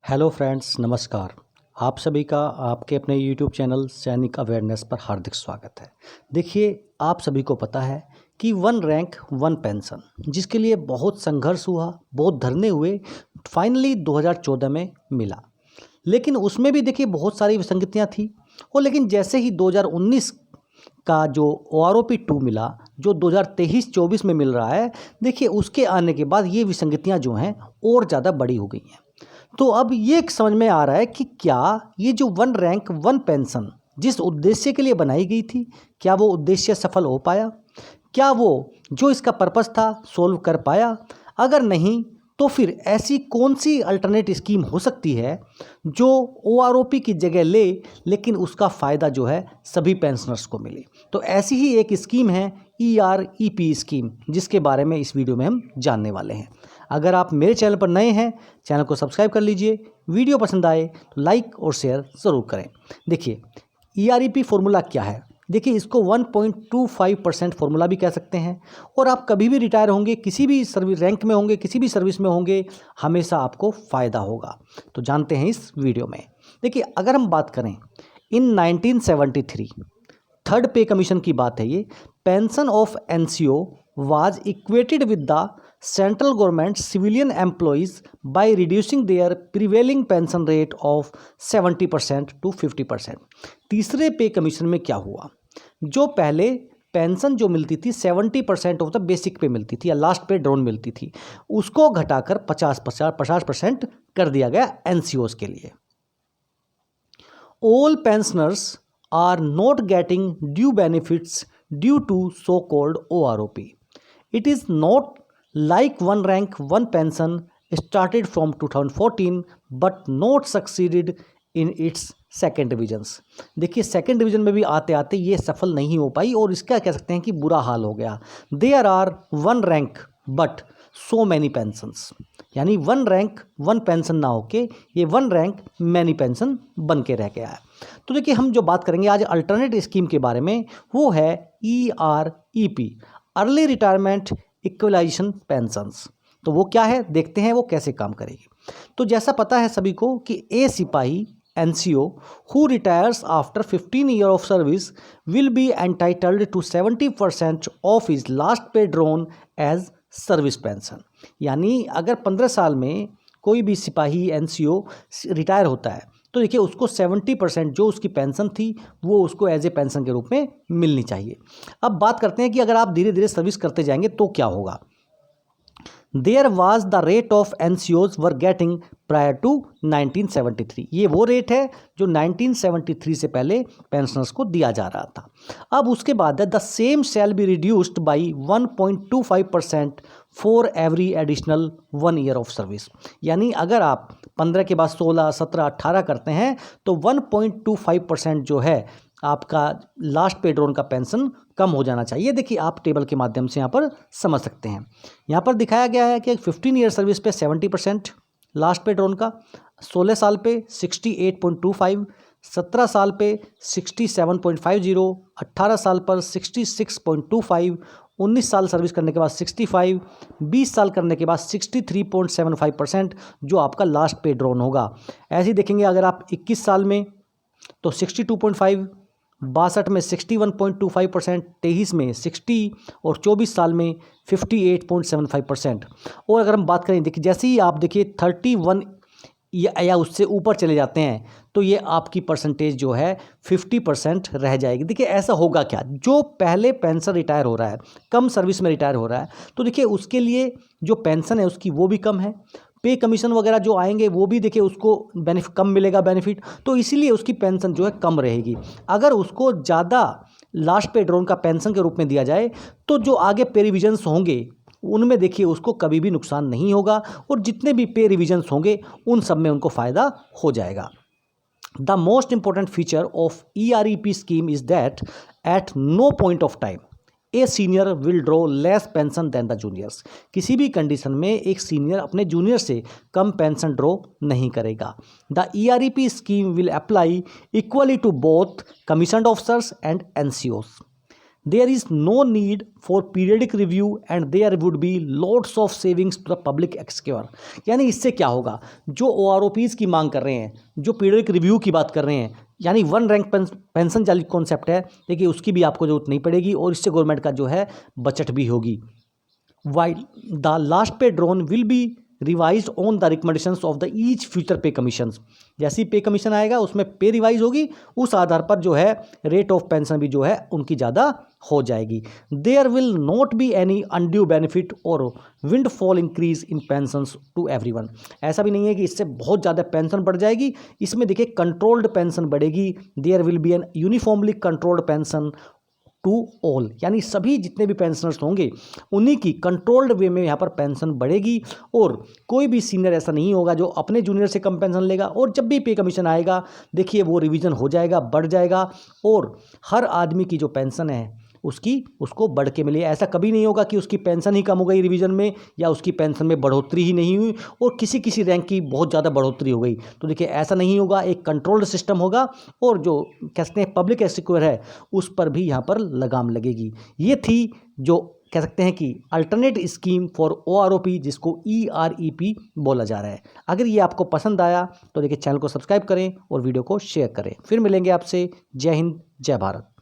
Hello friends, नमस्कार। आप सभी का आपके अपने यूट्यूब चैनल सैनिक अवेयरनेस पर हार्दिक स्वागत है। देखिए, आप सभी को पता है कि वन रैंक वन पेंशन जिसके लिए बहुत संघर्ष हुआ, बहुत धरने हुए, फाइनली 2014 में मिला। लेकिन उसमें भी देखिए बहुत सारी विसंगतियां थी। और लेकिन जैसे ही 2019 का जो OROP 2 मिला, जो 2023-24 में मिल रहा है, देखिए उसके आने के बाद ये विसंगतियां जो हैं और ज़्यादा बड़ी हो गई हैं। तो अब ये समझ में आ रहा है कि क्या ये जो वन रैंक वन पेंशन जिस उद्देश्य के लिए बनाई गई थी, क्या वो उद्देश्य सफल हो पाया? क्या वो जो इसका पर्पस था सोल्व कर पाया? अगर नहीं, तो फिर ऐसी कौन सी अल्टरनेट स्कीम हो सकती है जो OROP की जगह ले, लेकिन उसका फ़ायदा जो है सभी पेंशनर्स को मिले? तो ऐसी ही एक स्कीम है EREP स्कीम, जिसके बारे में इस वीडियो में हम जानने वाले हैं। अगर आप मेरे चैनल पर नए हैं, चैनल को सब्सक्राइब कर लीजिए। वीडियो पसंद आए तो लाइक और शेयर ज़रूर करें। देखिए, EREP फॉर्मूला क्या है? देखिए, इसको 1.25% फॉर्मूला भी कह सकते हैं। और आप कभी भी रिटायर होंगे, किसी भी सर्विस रैंक में होंगे, किसी भी सर्विस में होंगे, हमेशा आपको फ़ायदा होगा। तो जानते हैं इस वीडियो में। देखिए, अगर हम बात करें इन 1973 थर्ड पे कमीशन की बात है, ये pension of NCO was equated with the central government civilian employees by reducing their prevailing pension rate of 70% to 50%। तीसरे पे कमीशन में क्या हुआ? जो पहले पेंशन जो मिलती थी 70% ऑफ द बेसिक पे मिलती थी या लास्ट पे ड्रॉन मिलती थी, उसको घटाकर 50% कर दिया गया NCOs के लिए। All pensioners are not getting due benefits due to so-called OROP. It is not like one rank one pension started from 2014 but not succeeded in its second divisions. देखिए, सेकेंड डिवीजन में भी आते आते ये सफल नहीं हो पाई और इसका कह सकते हैं कि बुरा हाल हो गया। There are one rank but so many pensions, यानी वन रैंक वन पेंशन ना होके ये वन रैंक मैनी पेंशन बन के रह गया है। तो देखिए, हम जो बात करेंगे आज अल्टरनेट स्कीम के बारे में, वो है EREP, early retirement equalization pensions. तो वो क्या है, देखते हैं वो कैसे काम करेगी। तो जैसा पता है सभी को कि ए सिपाही NCO who retires after 15 years of service will be entitled to 70% of his last pay drawn as service pension। यानी अगर 15 साल में कोई भी सिपाही NCO रिटायर होता है तो देखिए उसको 70% जो उसकी पेंशन थी वो उसको एज ए पेंशन के रूप में मिलनी चाहिए। अब बात करते हैं कि अगर आप धीरे धीरे सर्विस करते जाएंगे तो क्या होगा। There was the rate of NCOs were getting prior to 1973। ये वो रेट है जो 1973 से पहले पेंशनर्स को दिया जा रहा था। अब उसके बाद the same shall be reduced by 1.25% for every additional 1 year of service. यानी अगर आप 15 के बाद 16, 17, 18 करते हैं तो 1.25% जो है आपका लास्ट पे ड्रॉन का पेंशन कम हो जाना चाहिए। देखिए, आप टेबल के माध्यम से यहाँ पर समझ सकते हैं। यहाँ पर दिखाया गया है कि 15 ईयर सर्विस पे 70% लास्ट पे ड्रॉन का, 16 साल पे 68.25, 17 साल पे 67.50, 18 साल पर 66.25, 19 साल सर्विस करने के बाद 65, 20 साल करने के बाद 63.75% जो आपका लास्ट पे ड्रॉन होगा। ऐसे ही देखेंगे अगर आप 21 साल में तो 62.5, 62 में 61.25%, 23 में 60 और 24 साल में 58.75%। और अगर हम बात करें, देखिए जैसे ही आप देखिए 31 या उससे ऊपर चले जाते हैं तो ये आपकी परसेंटेज जो है 50% रह जाएगी। देखिए, ऐसा होगा क्या, जो पहले पेंशन रिटायर हो रहा है, कम सर्विस में रिटायर हो रहा है, तो देखिए उसके लिए जो पेंशन है उसकी वो भी कम है, पे कमीशन वगैरह जो आएंगे वो भी देखिए उसको कम मिलेगा बेनिफिट, तो इसीलिए उसकी पेंशन जो है कम रहेगी। अगर उसको ज़्यादा लास्ट पे ड्रॉन का पेंशन के रूप में दिया जाए तो जो आगे पे रिविजन्स होंगे उनमें देखिए उसको कभी भी नुकसान नहीं होगा और जितने भी पे रिविजन्स होंगे उन सब में उनको फ़ायदा हो जाएगा। The most important feature of EREP scheme is that at no point of time a senior will draw less pension than the juniors. किसी भी कंडीशन में एक सीनियर अपने जूनियर से कम पेंशन ड्रॉ नहीं करेगा। The EREP scheme will apply equally to both commissioned officers and NCOs। There is no need for periodic review and there would be lots of savings to the public exchequer. यानी इससे क्या होगा, जो OROPs की मांग कर रहे हैं, जो पीरियडिक रिव्यू की बात कर रहे हैं, यानी वन रैंक पेंशन वाली कॉन्सेप्ट है, देखिए उसकी भी आपको जरूरत नहीं पड़ेगी और इससे गवर्नमेंट का जो है बचत भी होगी। वाइल द लास्ट पे drawn will be revise on the recommendations of the each future पे कमीशंस। जैसे ही पे कमीशन आएगा उसमें पे रिवाइज होगी, उस आधार पर जो है रेट ऑफ पेंशन भी जो है उनकी ज़्यादा हो जाएगी। There will not be any undue benefit और windfall increase in pensions to everyone. ऐसा भी नहीं है कि इससे बहुत ज़्यादा पेंशन बढ़ जाएगी, इसमें देखिए कंट्रोल्ड पेंशन बढ़ेगी। There will be an uniformly controlled pension to all, यानी सभी जितने भी पेंशनर्स होंगे उन्हीं की कंट्रोल्ड वे में यहाँ पर पेंशन बढ़ेगी और कोई भी सीनियर ऐसा नहीं होगा जो अपने जूनियर से कम पेंशन लेगा। और जब भी पे कमीशन आएगा देखिए वो रिवीजन हो जाएगा, बढ़ जाएगा और हर आदमी की जो पेंशन है उसको बढ़ के मिले। ऐसा कभी नहीं होगा कि उसकी पेंशन ही कम हो गई रिवीजन में या उसकी पेंशन में बढ़ोतरी ही नहीं हुई और किसी रैंक की बहुत ज़्यादा बढ़ोतरी हो गई। तो देखिए ऐसा नहीं होगा, एक कंट्रोल्ड सिस्टम होगा और जो कहते हैं पब्लिक एक्सक्योर है उस पर भी यहाँ पर लगाम लगेगी। ये थी जो कह सकते हैं कि अल्टरनेट स्कीम फॉर OROP, जिसको EREP बोला जा रहा है। अगर ये आपको पसंद आया तो देखिए चैनल को सब्सक्राइब करें और वीडियो को शेयर करें। फिर मिलेंगे आपसे। जय हिंद, जय भारत।